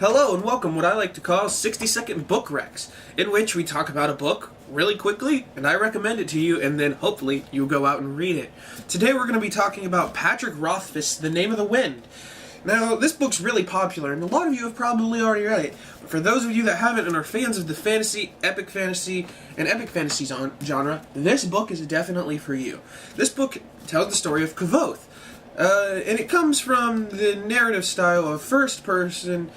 Hello and welcome what I like to call 60-second book recs, in which we talk about a book really quickly and I recommend it to you and then hopefully you go out and read it. Today we're going to be talking about Patrick Rothfuss' The Name of the Wind. Now, this book's really popular and a lot of you have probably already read it, but for those of you that haven't and are fans of the fantasy, and epic fantasy genre, this book is definitely for you. This book tells the story of Kvothe, and it comes from the narrative style of first person,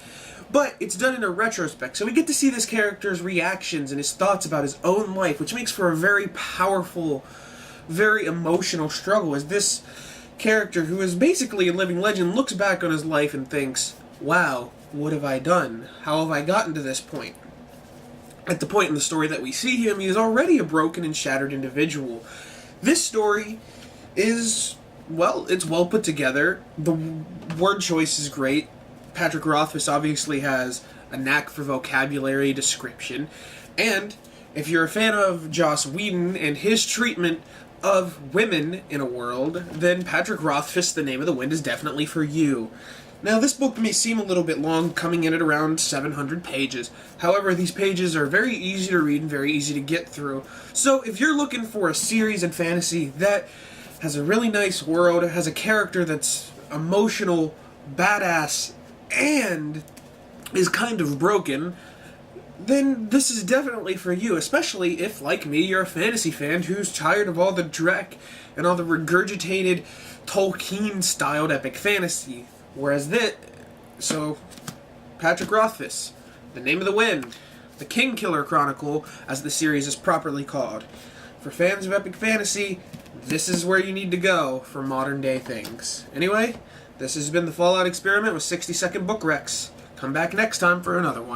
but it's done in a retrospect, so we get to see this character's reactions and his thoughts about his own life, which makes for a very powerful, very emotional struggle as this character, who is basically a living legend, looks back on his life and thinks, wow, what have I done? How have I gotten to this point? At the point in the story that we see him, he is already a broken and shattered individual. This story is, well, it's well put together. The word choice is great. Patrick Rothfuss obviously has a knack for vocabulary description, and if you're a fan of Joss Whedon and his treatment of women in a world, then Patrick Rothfuss' The Name of the Wind is definitely for you. Now, this book may seem a little bit long, coming in at around 700 pages. However, these pages are very easy to read and very easy to get through. So, if you're looking for a series in fantasy that has a really nice world, has a character that's emotional, badass, and is kind of broken, then this is definitely for you, especially if, like me, you're a fantasy fan who's tired of all the dreck and all the regurgitated Tolkien-styled epic fantasy. So, Patrick Rothfuss, The Name of the Wind, the Kingkiller Chronicle, as the series is properly called. For fans of epic fantasy, this is where you need to go for modern day things. Anyway, this has been the Fallout Experiment with 60-second book recs. Come back next time for another one.